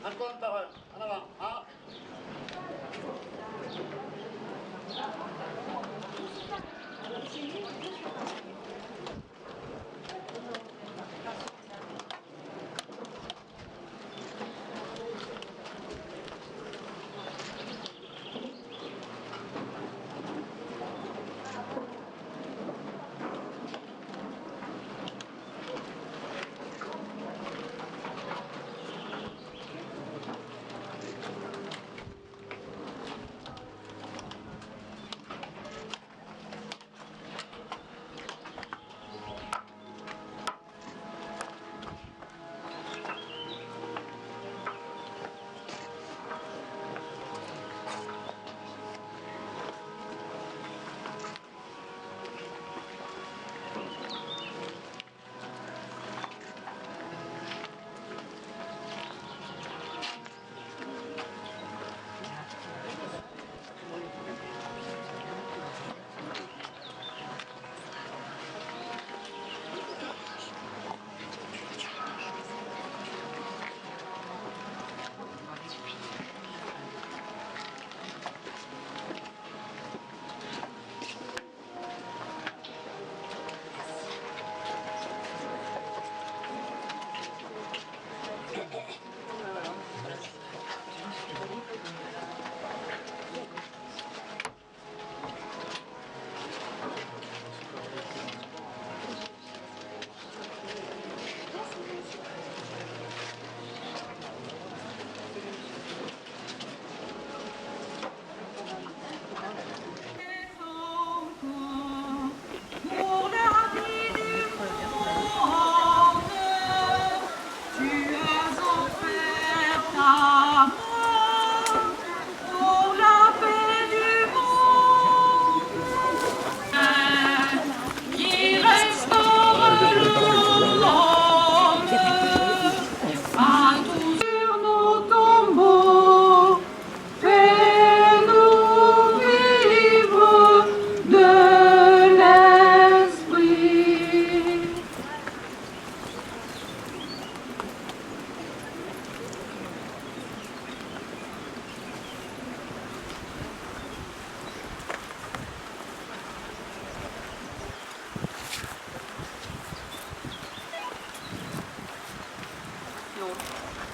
Un compte par heure. En avant. Un.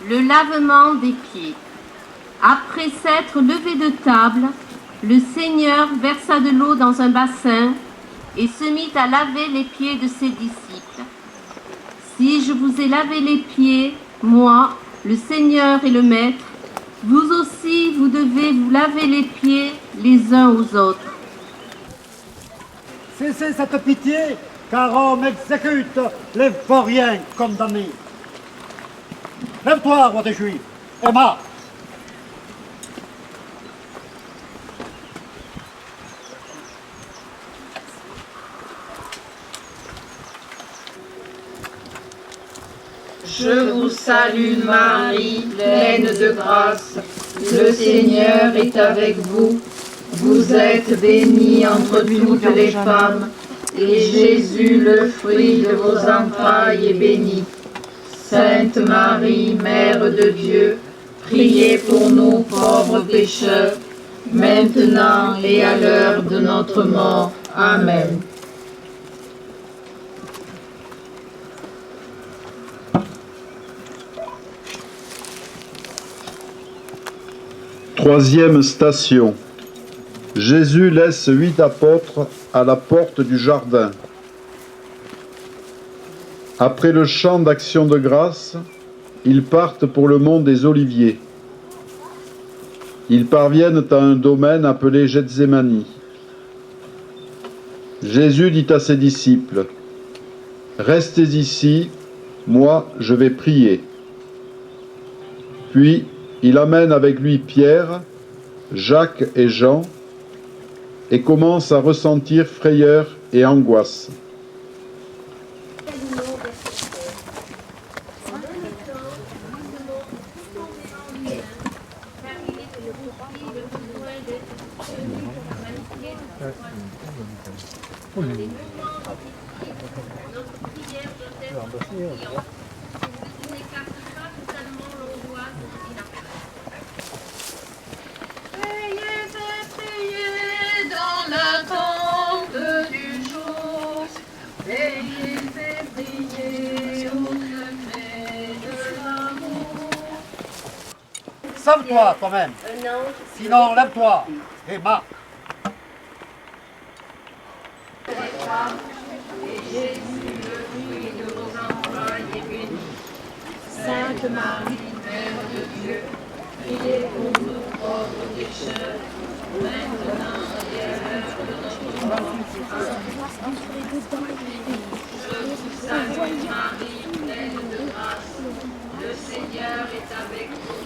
Le lavement des pieds. Après s'être levé de table, le Seigneur versa de l'eau dans un bassin et se mit à laver les pieds de ses disciples. Si je vous ai lavé les pieds, moi, le Seigneur et le Maître, vous aussi vous devez vous laver les pieds les uns aux autres. Cessez cette pitié, car Rome exécute les vauriens condamnés. Lève-toi, roi des Juifs, et marche. Je vous salue Marie, pleine de grâce. Le Seigneur est avec vous. Vous êtes bénie entre toutes les femmes, et Jésus, le fruit de vos entrailles, est béni. Sainte Marie, Mère de Dieu, priez pour nous pauvres pécheurs, maintenant et à l'heure de notre mort. Amen. Troisième station. Jésus laisse 8 apôtres à la porte du jardin. Après le chant d'action de grâce, ils partent pour le mont des Oliviers. Ils parviennent à un domaine appelé Gethsémani. Jésus dit à ses disciples, « Restez ici, moi je vais prier. » Puis il amène avec lui Pierre, Jacques et Jean, et commence à ressentir frayeur et angoisse. Si vous ne n'écarte pas totalement l'angoisse et la Sauve-toi toi-même. Sinon, lève-toi et marche. Sainte Marie, Mère de Dieu, priez pour nous pauvres pécheurs, maintenant et à l'heure de notre mort. Je vous salue Marie, pleine de grâce, le Seigneur est avec vous.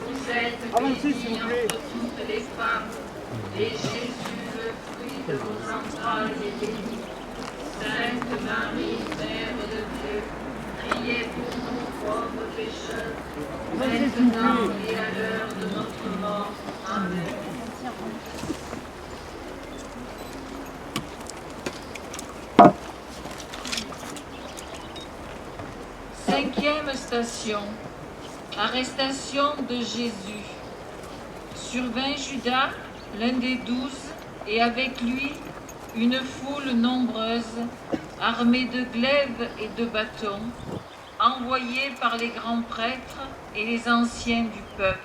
Vous êtes bénie entre toutes les femmes, et Jésus, le fruit de vos entrailles, est béni. Sainte Marie, Mère de Dieu, priez pour nous pauvres pécheurs, maintenant et à l'heure de notre mort. Amen. Cinquième station. Arrestation de Jésus. Survint Judas, l'un des 12, et avec lui une foule nombreuse, armée de glaives et de bâtons, envoyés par les grands prêtres et les anciens du peuple.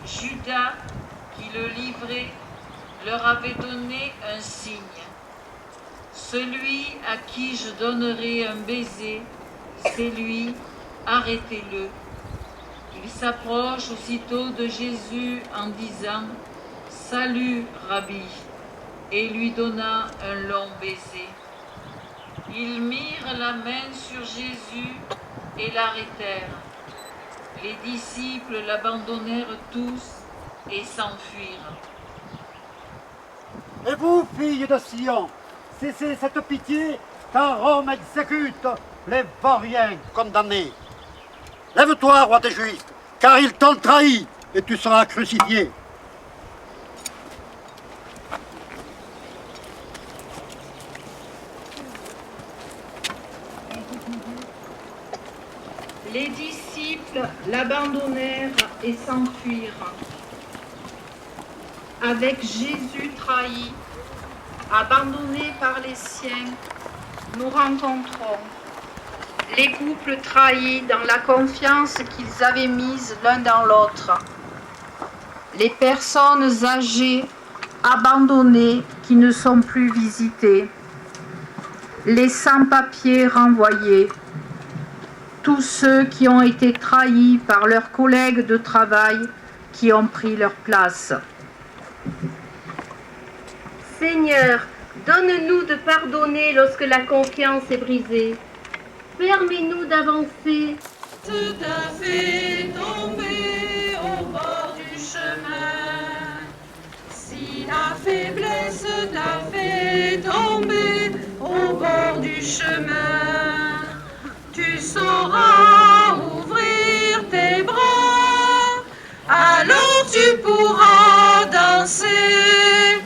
Judas, qui le livrait, leur avait donné un signe. Celui à qui je donnerai un baiser, c'est lui, arrêtez-le. Il s'approche aussitôt de Jésus en disant « Salut, Rabbi !» et lui donna un long baiser. Ils mirent la main sur Jésus et l'arrêtèrent. Les disciples l'abandonnèrent tous et s'enfuirent. Et vous, filles de Sion, cessez cette pitié, car Rome exécute les vauriens condamnés. Lève-toi, roi des Juifs, car ils t'ont trahi et tu seras crucifié. Les disciples l'abandonnèrent et s'enfuirent. Avec Jésus trahi, abandonné par les siens, nous rencontrons les couples trahis dans la confiance qu'ils avaient mise l'un dans l'autre, les personnes âgées, abandonnées qui ne sont plus visitées, les sans-papiers renvoyés, tous ceux qui ont été trahis par leurs collègues de travail qui ont pris leur place. Seigneur, donne-nous de pardonner lorsque la confiance est brisée. Permets-nous d'avancer. Tout a fait tomber au bord du chemin. Si la faiblesse t'a fait tomber au bord du chemin, tu sauras ouvrir tes bras, alors tu pourras danser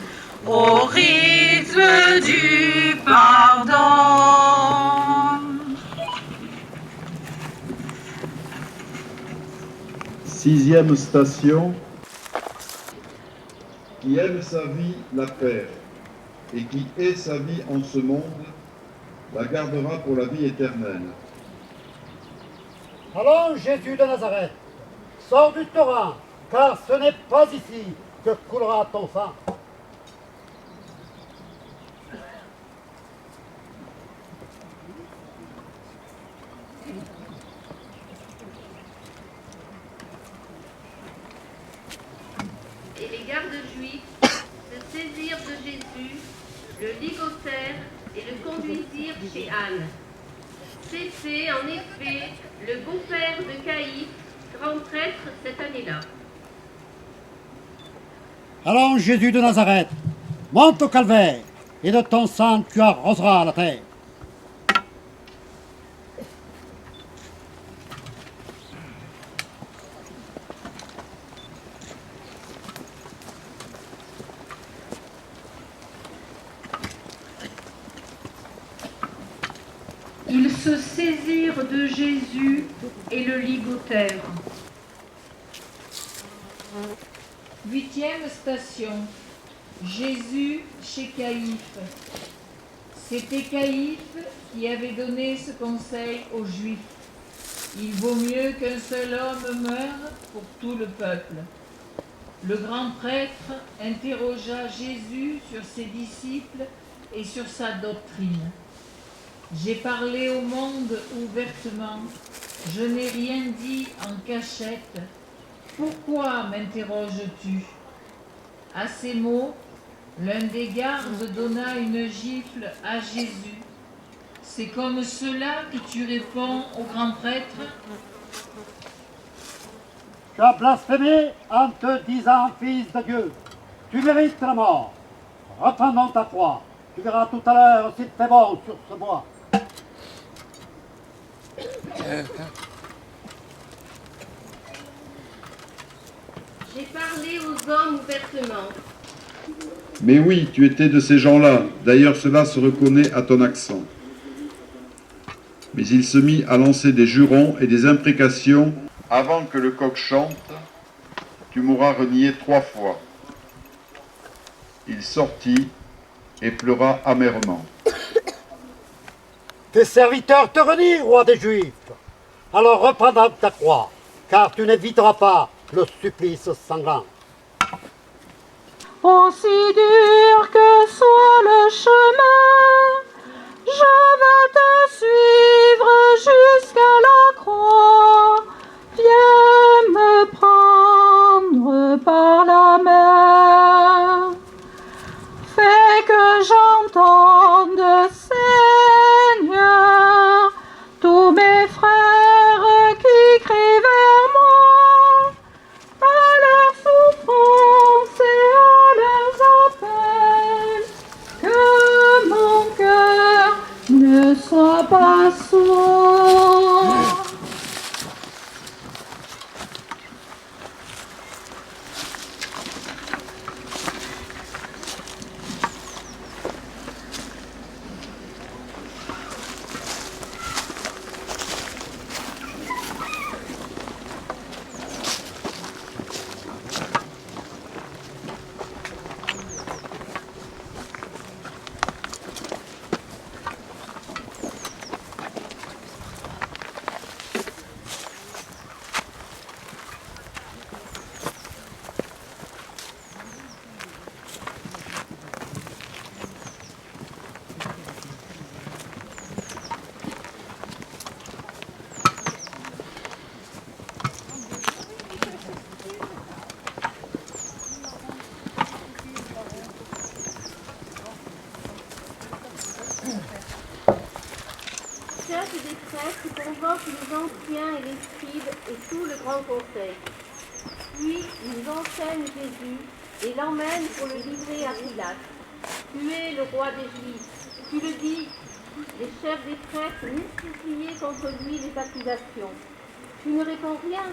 au rythme du pardon. Sixième station. Qui aime sa vie la perd, et qui hait sa vie en ce monde la gardera pour la vie éternelle. Allons, Jésus de Nazareth, sors du torrent, car ce n'est pas ici que coulera ton sang. Et les gardes juifs se saisirent de Jésus, le ligotèrent et le conduisirent chez Anne. C'était en effet le beau-père de Caïphe, grand prêtre cette année-là. Allons, Jésus de Nazareth, monte au calvaire, et de ton sang tu arroseras la terre. Ils se saisirent de Jésus et le ligotèrent. Huitième station. Jésus chez Caïphe. C'était Caïphe qui avait donné ce conseil aux Juifs. Il vaut mieux qu'un seul homme meure pour tout le peuple. Le grand prêtre interrogea Jésus sur ses disciples et sur sa doctrine. J'ai parlé au monde ouvertement, je n'ai rien dit en cachette. Pourquoi m'interroges-tu ? À ces mots, l'un des gardes donna une gifle à Jésus. C'est comme cela que tu réponds au grand prêtre ? Tu as blasphémé en te disant fils de Dieu. Tu mérites la mort. Reprends donc ta croix. Tu verras tout à l'heure s'il fait bon sur ce bois. J'ai parlé aux hommes ouvertement. Mais oui, tu étais de ces gens-là. D'ailleurs, cela se reconnaît à ton accent. Mais il se mit à lancer des jurons et des imprécations. Avant que le coq chante, tu m'auras renié 3 fois. Il sortit et pleura amèrement. Tes serviteurs te renient, roi des Juifs. Alors reprends donc ta croix, car tu n'éviteras pas le supplice sanglant. Aussi dur que soit le chemin, je veux te suivre jusqu'à la croix. Viens me prendre par la main. Fais que j'entende, Seigneur, tous mes frères qui crient vers moi, à leur souffrance et à leurs appels, que mon cœur ne soit pas sourd. Chef des prêtres convoque les anciens et les scribes et tout le grand conseil. Puis ils enseignent Jésus et l'emmènent pour le livrer à Pilate. Tu es le roi des Juifs. Tu le dis. Les chefs des prêtres multipliaient contre lui les accusations. Tu ne réponds rien.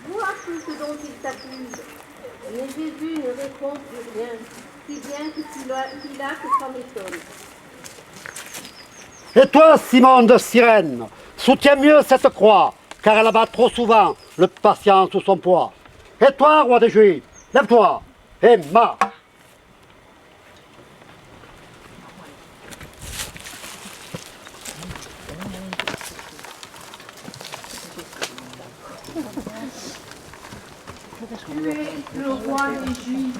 Vois tout ce dont ils t'accusent. Mais Jésus ne répond plus rien, si bien que Pilate s'en étonne. Et toi, Simon de Cyrène, soutiens mieux cette croix, car elle abat trop souvent le patient sous son poids. Et toi, roi des Juifs, lève-toi et marche. Tu es le roi des Juifs.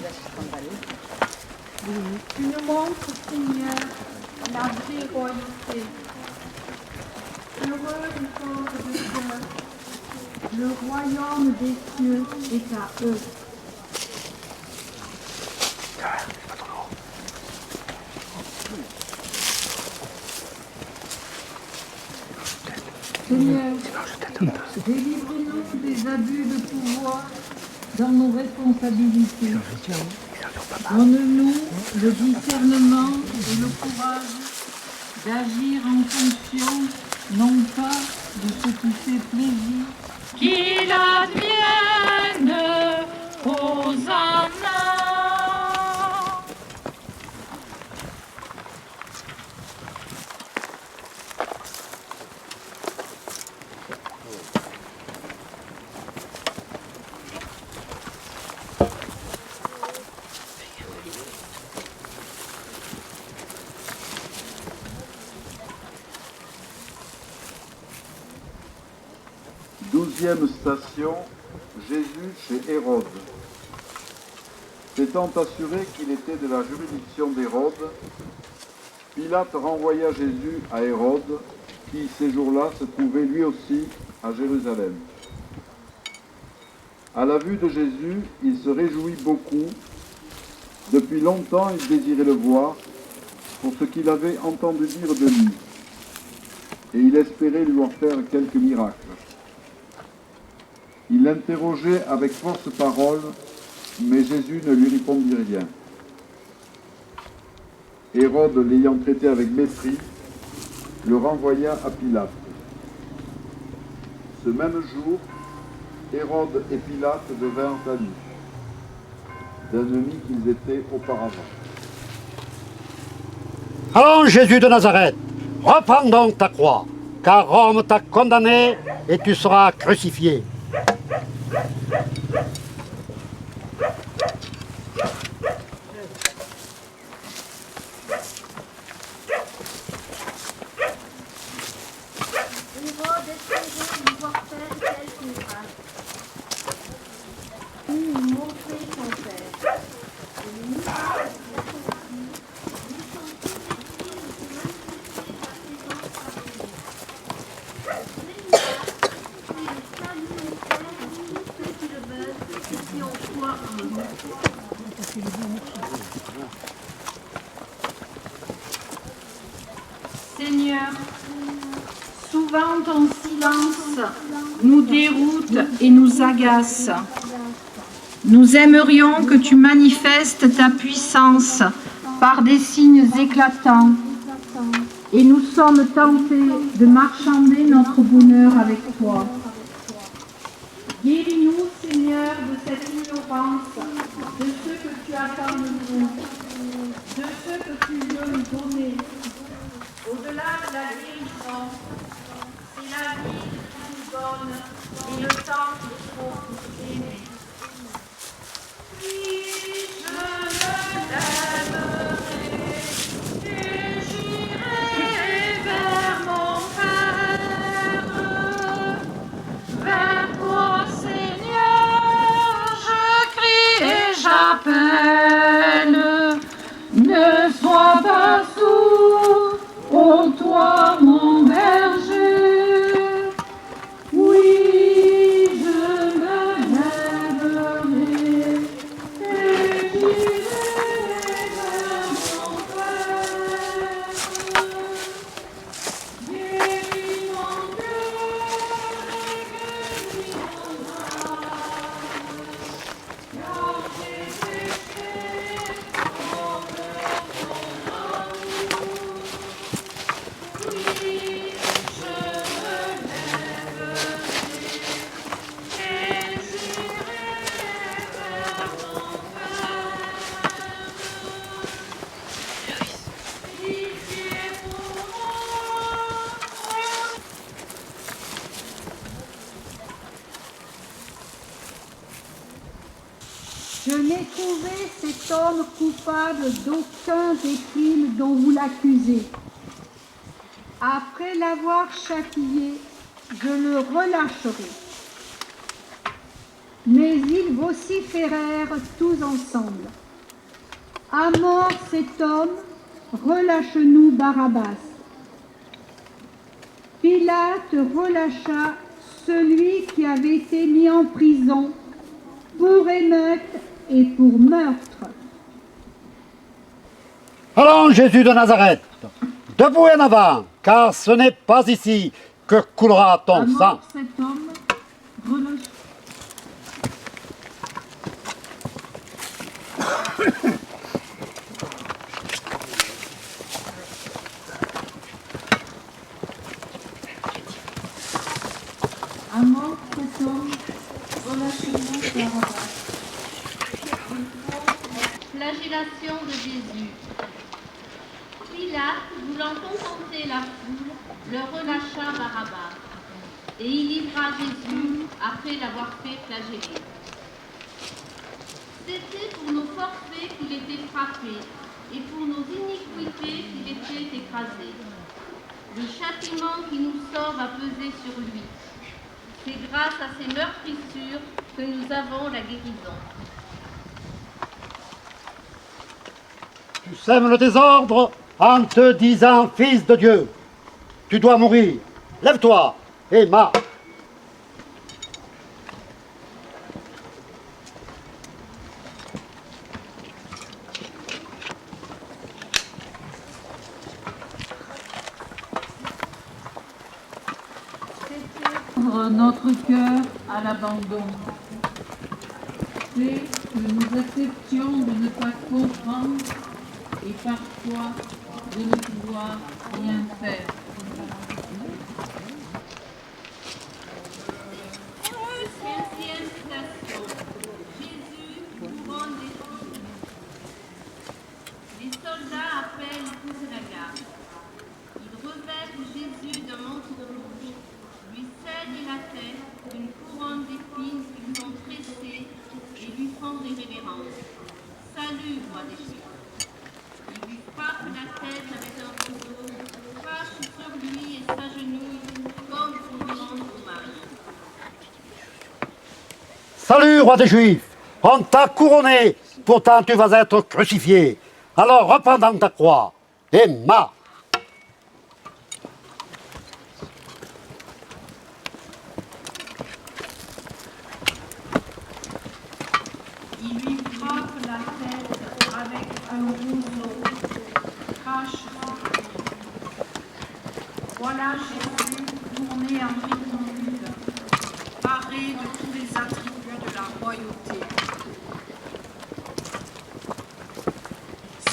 Tu nous montres, Seigneur, la vraie royauté. Heureux du peuple de cœur, le royaume des cieux est à eux. Seigneur, délivre-nous des abus de pouvoir dans nos responsabilités. Donne-nous le discernement et le courage d'agir en fonction, non pas de ce qui fait plaisir. Qu'il advienne, Hosanna. Deuxième station, Jésus chez Hérode. S'étant assuré qu'il était de la juridiction d'Hérode, Pilate renvoya Jésus à Hérode, qui ces jours-là se trouvait lui aussi à Jérusalem. À la vue de Jésus, il se réjouit beaucoup. Depuis longtemps, il désirait le voir pour ce qu'il avait entendu dire de lui, et il espérait lui en faire quelques miracles. Il l'interrogeait avec force parole, mais Jésus ne lui répondit rien. Hérode, l'ayant traité avec mépris, le renvoya à Pilate. Ce même jour, Hérode et Pilate devinrent amis, d'ennemis qu'ils étaient auparavant. Allons, Jésus de Nazareth, reprends donc ta croix, car Rome t'a condamné et tu seras crucifié. Hérode espérait lui voir faire quelques miracles. Il lui montrer son père. Et lui Seigneur, souvent ton silence nous déroute et nous agace. Nous aimerions que tu manifestes ta puissance par des signes éclatants. Et nous sommes tentés de marchander notre bonheur avec toi. Guéris-nous, Seigneur, de cette ignorance, de ce que tu attends de nous, de ce que tu veux nous donner. Au-delà de la guérison, c'est la vie que tu nous donnes et le temps qu'il faut pour aimer. Puis je me lèverai et j'irai vers mon Père, vers toi, Seigneur, je crie et j'appelle. Ne sois pas sourd, ô toi mon berger. Oui, je me lèverai et j'irai vers mon Père. Guéris mon cœur et guéris mon âme, car j'ai péché envers ton amour. Oui, je me lèverai et j'irai vers mon Père. Pitié pour moi. Je n'ai trouvé cet homme coupable d'aucun des crimes dont vous l'accusez. Après l'avoir châtié, je le relâcherai. Mais ils vociférèrent tous ensemble. À mort cet homme, relâche-nous Barabbas. Pilate relâcha celui qui avait été mis en prison pour émeute et pour meurtre. Allons, Jésus de Nazareth, debout et en avant, car ce n'est pas ici que coulera À ton sang. mort cet homme, relâche. À mort cet homme, relâche-nous Barabbas. Flagellation de Jésus. Pilate, voulant contenter la foule, le relâcha Barabbas, et il livra Jésus après l'avoir fait flageller. C'était pour nos forfaits qu'il était frappé, et pour nos iniquités qu'il était écrasé. Le châtiment qui nous sauve a pesé sur lui. C'est grâce à ces meurtrissures que nous avons la guérison. Tu sèmes le désordre en te disant fils de Dieu. Tu dois mourir. Lève-toi et marche. Notre cœur à l'abandon. C'est que nous acceptions de ne pas comprendre et parfois de ne pouvoir rien faire. Quinzième citation. Jésus, couronne d'épines. Les soldats appellent pour la garde. Ils revêtent Jésus d'un manteau rouge, lui cèdent la tête d'une couronne d'épines qu'ils font tresser et lui font des révérences. Salut, roi des Juifs. Ils lui frappent la tête avec un couteau, crachent sur lui et s'agenouillent comme pour lui rendre hommage. Salut, roi des Juifs. On t'a couronné, pourtant tu vas être crucifié. Alors reprends dans ta croix et marche. Il lui frappe la tête avec un roseau, crache sur lui. Voilà Jésus tourné en tribunal, paré de tous les attributs de la royauté.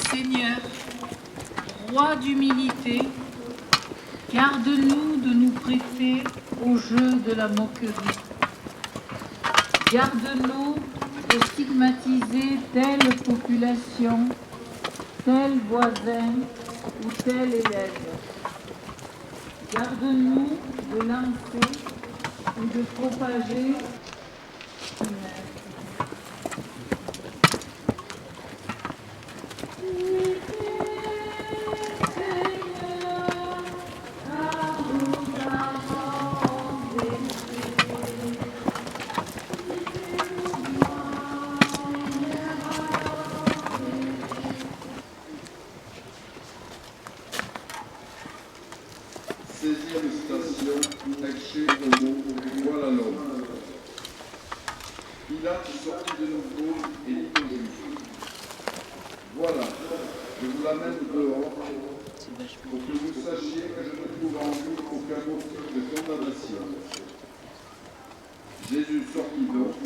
Seigneur, roi d'humilité, garde-nous de nous prêter au jeu de la moquerie. Garde-nous de stigmatiser telle population, tel voisin ou tel élève. Garde-nous de lancer ou de propager une Seizième station, Ecce Homo, voilà l'homme. Pilate sortit de nouveau et dit aux Juifs, voilà, je vous l'amène dehors pour que vous sachiez que je ne trouve en lui aucun motif de condamnation. Jésus sortit donc,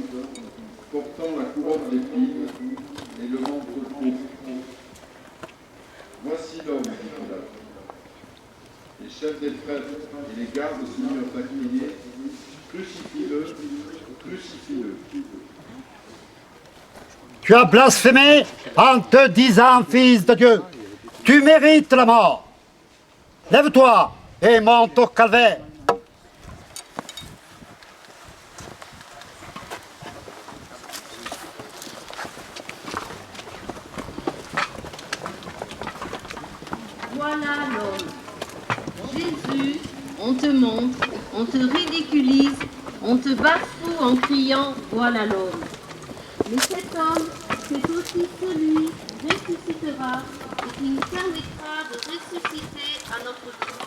portant la couronne d'épines et le ventre pourpre. Voici l'homme, dit Pilate. Les chefs des prêtres et les gardes se mirent à crier, crucifie-le, crucifie-le. Tu as blasphémé en te disant fils de Dieu. Tu mérites la mort. Lève-toi et monte au calvaire. Voilà l'homme. Jésus, on te montre, on te ridiculise, on te bafoue en criant « Voilà l'homme ». Mais cet homme, c'est aussi celui qui ressuscitera et qui nous permettra de ressusciter à notre tour.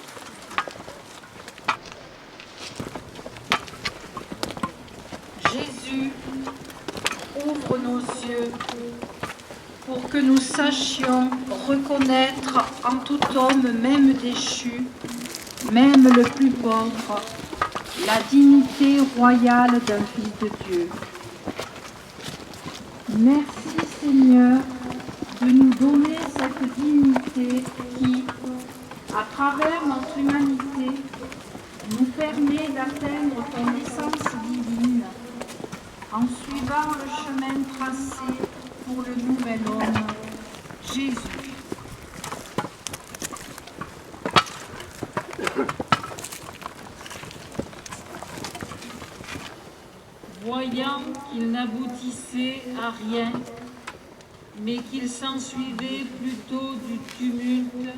Jésus, ouvre nos yeux pour que nous sachions reconnaître en tout homme, même déchu, même le plus pauvre, la dignité royale d'un fils de Dieu. Merci Seigneur de nous donner cette dignité qui, à travers notre humanité, nous permet d'atteindre ton essence divine en suivant le chemin tracé pour le nouvel homme, Jésus. Voyant qu'il n'aboutissait à rien, mais qu'il s'ensuivait plutôt du tumulte,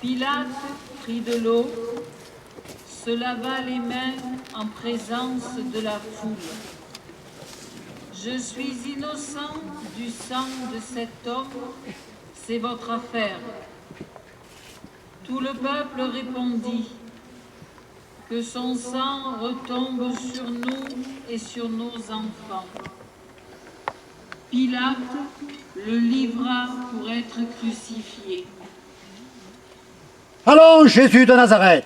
Pilate prit de l'eau, se lava les mains en présence de la foule. Je suis innocent du sang de cet homme, c'est votre affaire. Tout le peuple répondit, que son sang retombe sur nous et sur nos enfants. Pilate le livra pour être crucifié. Allons, Jésus de Nazareth,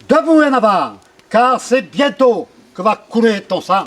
debout en avant, car c'est bientôt que va couler ton sang.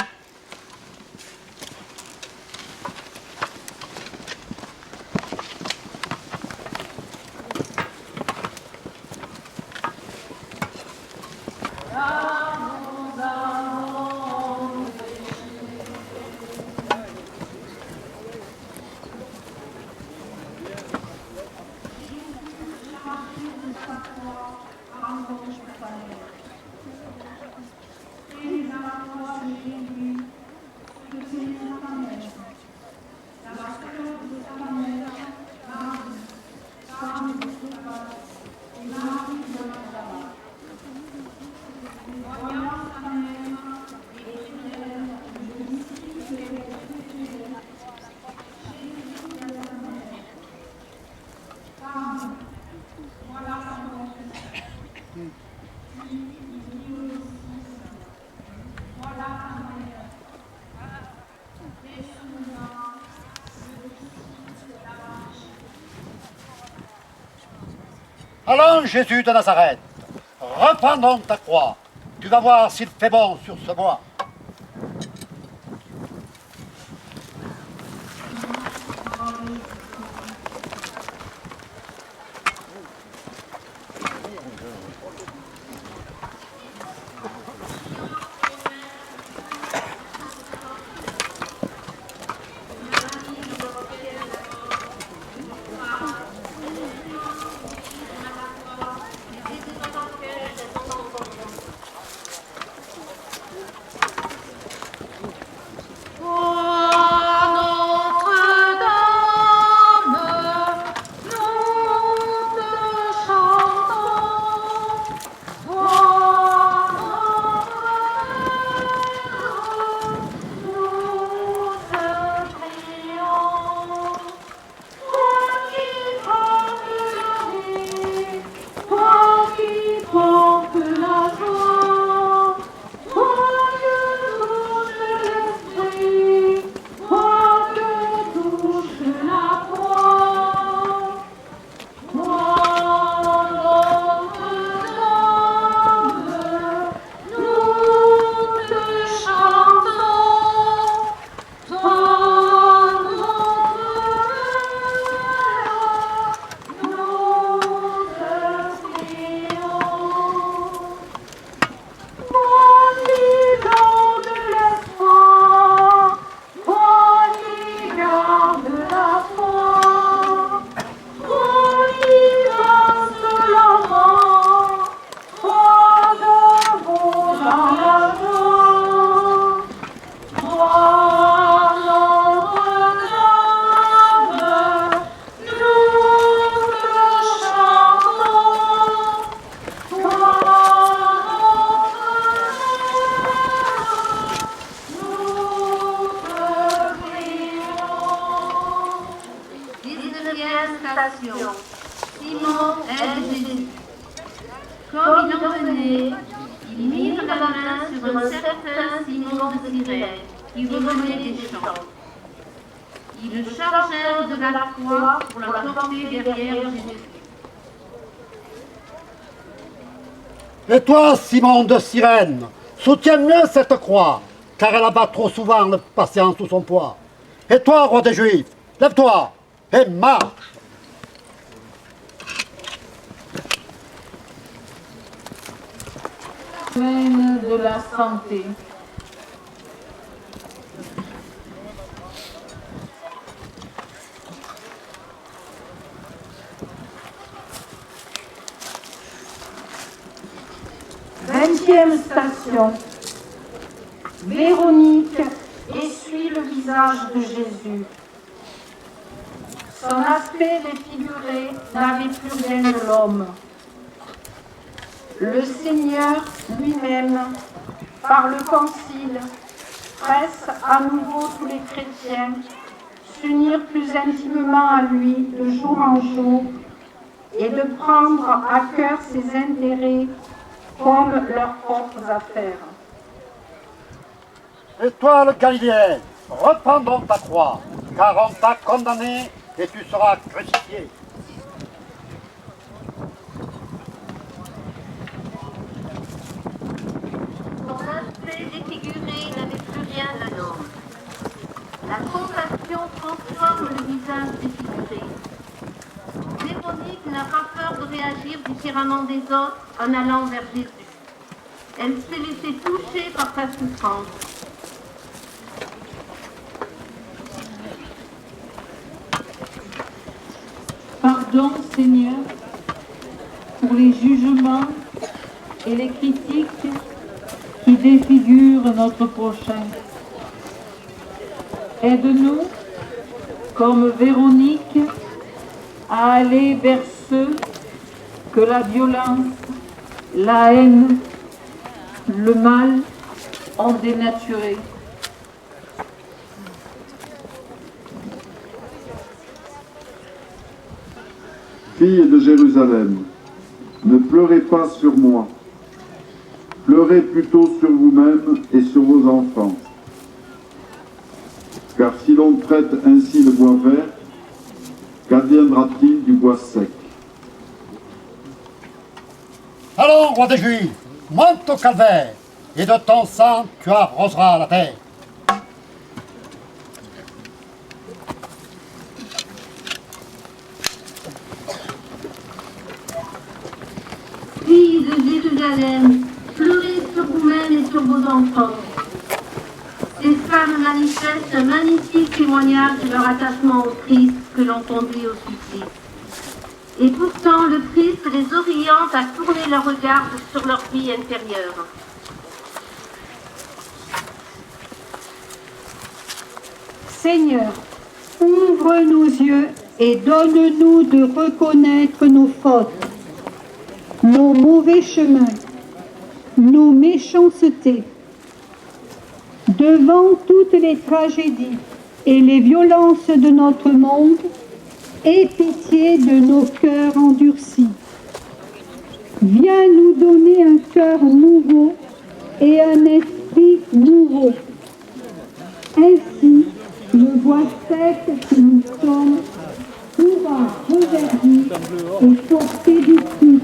Allons, Jésus de Nazareth, reprends donc ta croix. Tu vas voir s'il fait bon sur ce bois. Simon aide Jésus. Comme il en venait, il mit la main sur un certain Simon de Cyrène, qui revenait des champs. Ils le chargèrent de la croix pour la porter derrière Jésus. Et toi, Simon de Cyrène, soutiens mieux cette croix, car elle abat trop souvent le patient sous son poids. Et toi, roi des Juifs, lève-toi et marche. Semaine de la santé. Vingtième station. Véronique essuie le visage de Jésus. Son aspect défiguré n'avait plus rien de l'homme. Le Seigneur lui-même par le Concile, presse à nouveau tous les chrétiens s'unir plus intimement à lui de jour en jour et de prendre à cœur ses intérêts comme leurs propres affaires. Et toi, le Galiléen, reprends donc ta croix, car on t'a condamné et tu seras crucifié. Son aspect défiguré n'avait plus rien d'alors. La compassion transforme le visage défiguré. Véronique n'a pas peur de réagir différemment des autres en allant vers Jésus. Elle s'est laissée toucher par sa souffrance. Pardon, Seigneur, pour les jugements et les critiques qui défigurent notre prochain. Aide-nous, comme Véronique, à aller vers ceux que la violence, la haine, le mal ont dénaturés. Filles de Jérusalem, ne pleurez pas sur moi, pleurez plutôt sur vous-même et sur vos enfants. Car si l'on traite ainsi le bois vert, qu'adviendra-t-il du bois sec? Allons, roi des Juifs, monte au calvaire, et de ton sang tu arroseras la terre. Filles de Jérusalem, pleurez sur vous-même et sur vos enfants. Ces femmes manifestent un magnifique témoignage de leur attachement au Christ que l'on conduit au supplice. Et pourtant, le Christ les oriente à tourner leur regard sur leur vie intérieure. Seigneur, ouvre nos yeux et donne-nous de reconnaître nos fautes, nos mauvais chemins, nos méchancetés. Devant toutes les tragédies et les violences de notre monde, aie pitié de nos cœurs endurcis. Viens nous donner un cœur nouveau et un esprit nouveau. Ainsi, le bois sec que nous sommes pourra reverdir et porter du fruit.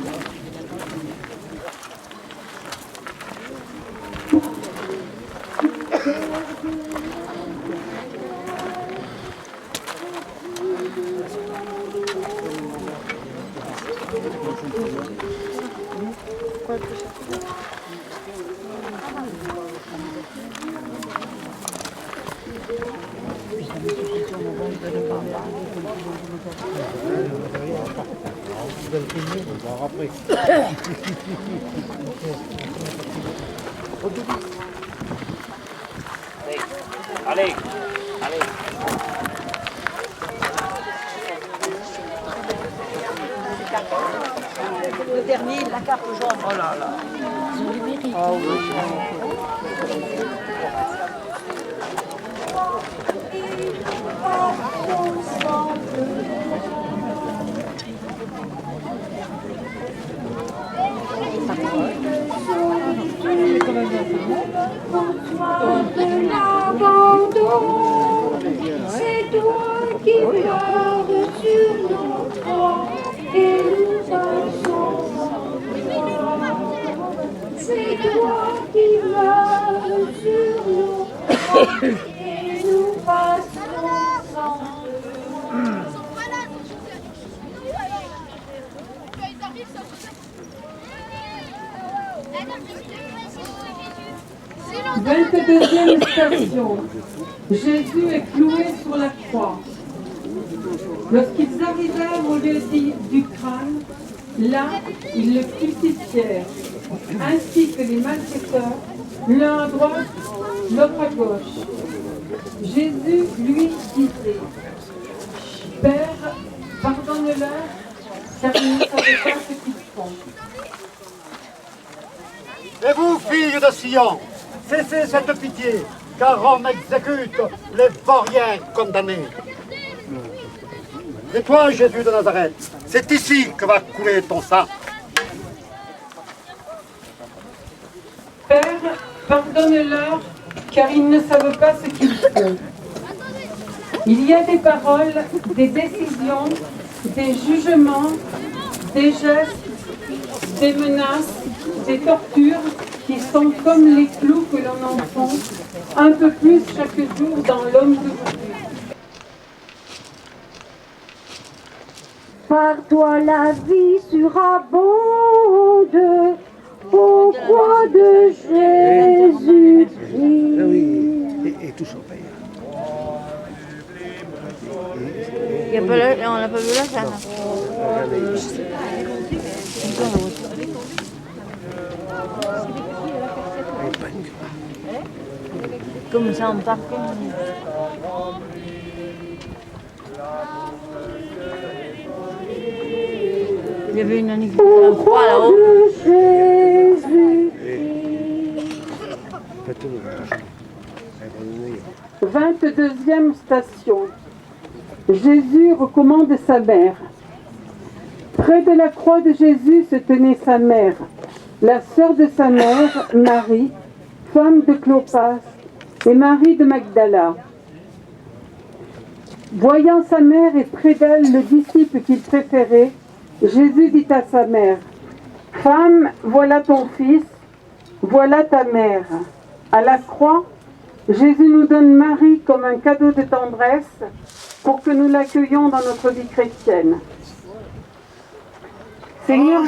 Allez, allez. Le dernier, la carte jaune. Oh là là. Oh oui. De l'abandon, c'est toi qui pleures sur nos croix et nous passons c'est toi qui meurs sur nos croix et nous passons sans toi. 22e station. Jésus est cloué sur la croix. Lorsqu'ils arrivèrent au lieu du crâne, là, ils le crucifièrent, ainsi que les malfaiteurs, l'un à droite, l'autre à gauche. Jésus lui disait, « Père, pardonne-leur, car ils ne savent pas ce qu'ils font. » Et vous, filles de Sion, cessez cette pitié, car Rome exécute les vauriens condamnés. Et toi, Jésus de Nazareth, c'est ici que va couler ton sang. Père, pardonne-leur, car ils ne savent pas ce qu'ils font. Il y a des paroles, des décisions, des jugements, des gestes, des menaces, des tortures qui sont comme les clous que l'on enfonce un peu plus chaque jour dans l'homme d'aujourd'hui. Par toi la vie surabonde, ô croix de Jésus-Christ. Et tout ça, on n'a pas vu la scène. Comme ça, on part comme... Il y avait une anecdote, un croix là-haut. 22e station. Jésus recommande sa mère. Près de la croix de Jésus se tenait sa mère, la sœur de sa mère, Marie, femme de Clopas, et Marie de Magdala. Voyant sa mère et près d'elle le disciple qu'il préférait, Jésus dit à sa mère, « Femme, voilà ton fils, voilà ta mère. » À la croix, Jésus nous donne Marie comme un cadeau de tendresse pour que nous l'accueillions dans notre vie chrétienne. Seigneur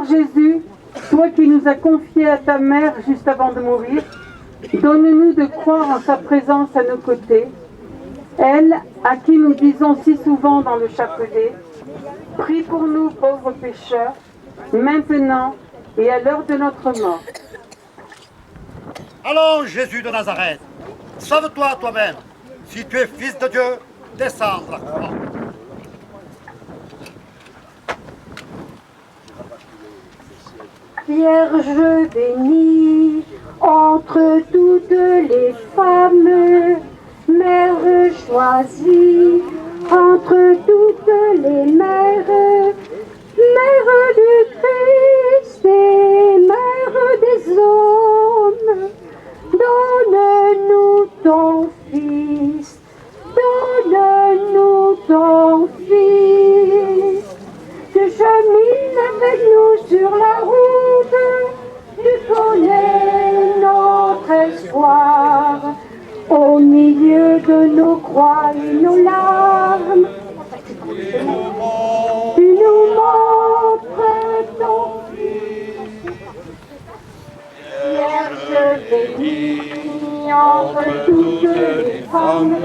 Jésus, toi qui nous as confié à ta mère juste avant de mourir, donne-nous de croire en sa présence à nos côtés, elle à qui nous disons si souvent dans le chapelet, prie pour nous pauvres pécheurs, maintenant et à l'heure de notre mort. Allons, Jésus de Nazareth, sauve-toi toi-même. Si tu es fils de Dieu, descends de la croix. Vierge bénie, entre toutes les femmes, Mère choisie, entre toutes les mères, Mère du Christ et Mère des hommes, donne-nous ton Fils, donne-nous ton Fils, que chemine avec nous sur la route, tu connais notre espoir, au milieu de nos croix et nos larmes, tu nous montres ton Fils. Vierge bénie, entre toutes les femmes,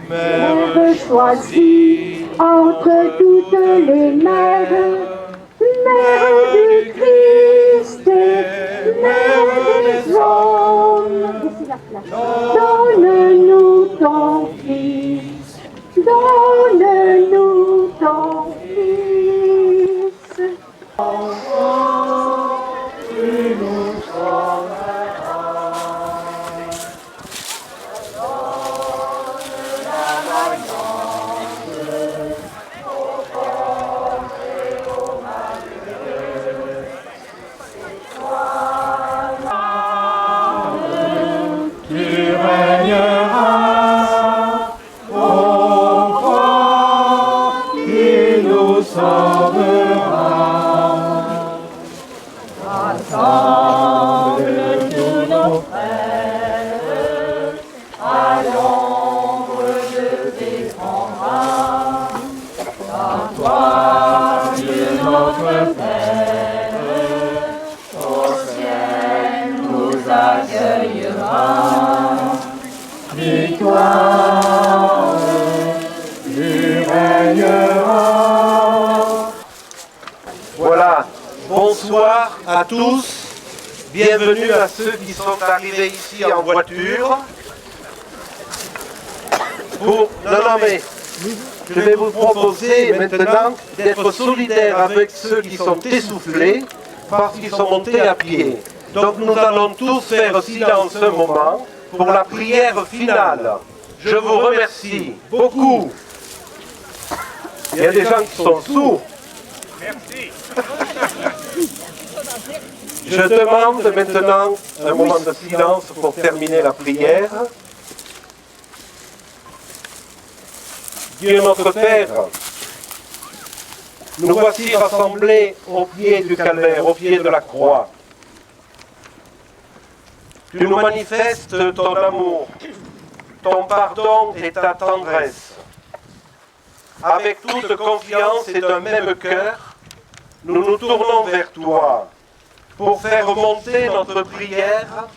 Mère choisie, entre toutes les mères, Mère du Christ, Mère des hommes, donne-nous ton Fils, donne-nous ton Fils. Tu nous Voilà, bonsoir à tous, bienvenue à ceux qui sont arrivés ici en voiture. Non, mais je vais vous proposer maintenant d'être solidaires avec ceux qui sont essoufflés parce qu'ils sont montés à pied. Donc nous allons tous faire silence un moment pour la prière finale. Je vous remercie beaucoup. Il y a des gens qui sont sourds. Merci. Je demande maintenant un moment de silence pour terminer la prière. Dieu notre Père, nous voici rassemblés au pied du calvaire, au pied de la croix. Tu nous manifestes ton amour, ton pardon et ta tendresse. Avec toute confiance et d'un même cœur, nous nous tournons vers toi pour faire monter notre prière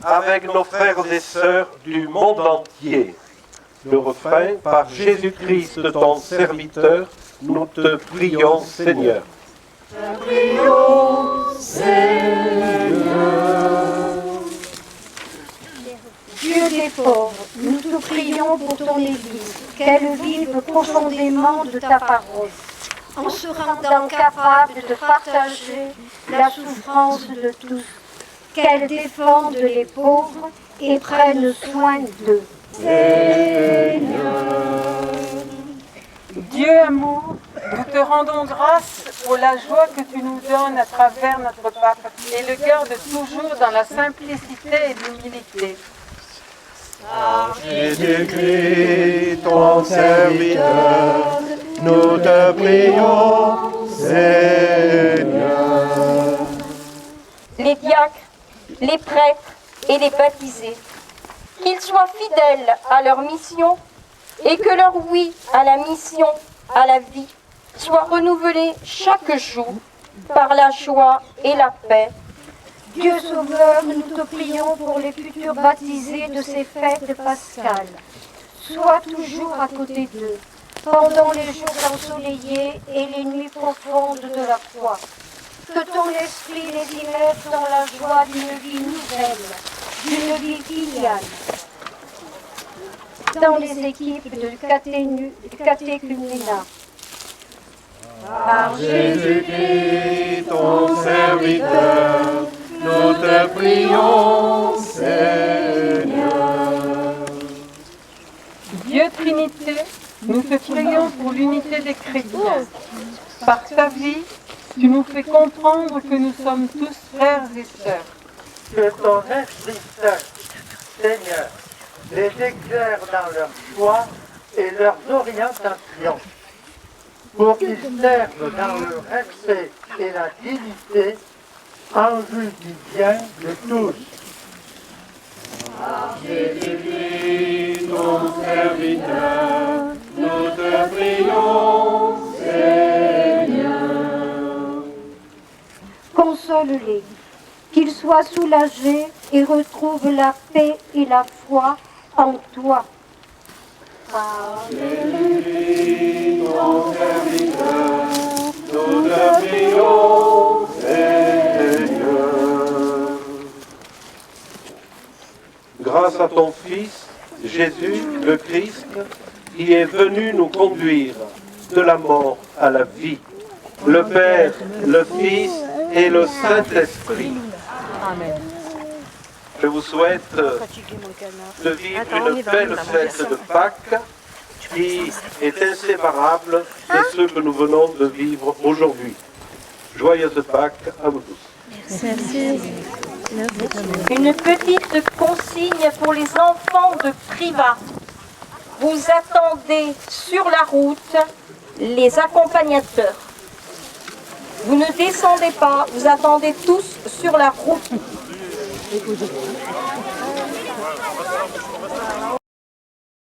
avec nos frères et sœurs du monde entier. Le refrain, par Jésus-Christ, ton serviteur, nous te prions, Seigneur. Te prions, Seigneur. Dieu des pauvres, nous te prions pour ton Église, qu'elle vive profondément de ta parole, en se rendant capable de partager la souffrance de tous, qu'elle défende les pauvres et prenne soin d'eux. Seigneur. Dieu amour, nous te rendons grâce pour la joie que tu nous donnes à travers notre pape et le garde toujours dans la simplicité et l'humilité. Par Jésus-Christ, ton serviteur, nous te prions, Seigneur. Les diacres, les prêtres et les baptisés, qu'ils soient fidèles à leur mission et que leur oui à la mission, à la vie, soit renouvelé chaque jour par la joie et la paix. Dieu Sauveur, nous te prions pour les futurs baptisés de ces fêtes pascales. Sois toujours à côté d'eux, pendant les jours ensoleillés et les nuits profondes de la foi. Que ton esprit les y mette dans la joie d'une vie nouvelle, d'une vie filiale. Dans les équipes de catéchuménat. Par Jésus-Christ, ton serviteur, nous te prions, Seigneur. Dieu Trinité, nous te prions pour l'unité des chrétiens. Par ta vie, tu nous fais comprendre que nous sommes tous frères et sœurs. Que ton Esprit Saint, Seigneur, les éclaire dans leur foi et leurs orientations, pour qu'ils servent dans le respect et la dignité en vue du bien de tous. Par Jésus-Christ, ton serviteur, nous te prions, Seigneur. Console-les, qu'ils soient soulagés et retrouvent la paix et la foi en toi. Par Jésus-Christ, ton serviteur, nous te prions, Seigneur. Grâce à ton Fils, Jésus, le Christ, qui est venu nous conduire de la mort à la vie, le Père, le Fils et le Saint-Esprit. Amen. Je vous souhaite de vivre une belle fête de Pâques qui est inséparable de ce que nous venons de vivre aujourd'hui. Joyeuse Pâques à vous tous. Merci. Une petite consigne pour les enfants de Privas. Vous attendez sur la route les accompagnateurs. Vous ne descendez pas, vous attendez tous sur la route.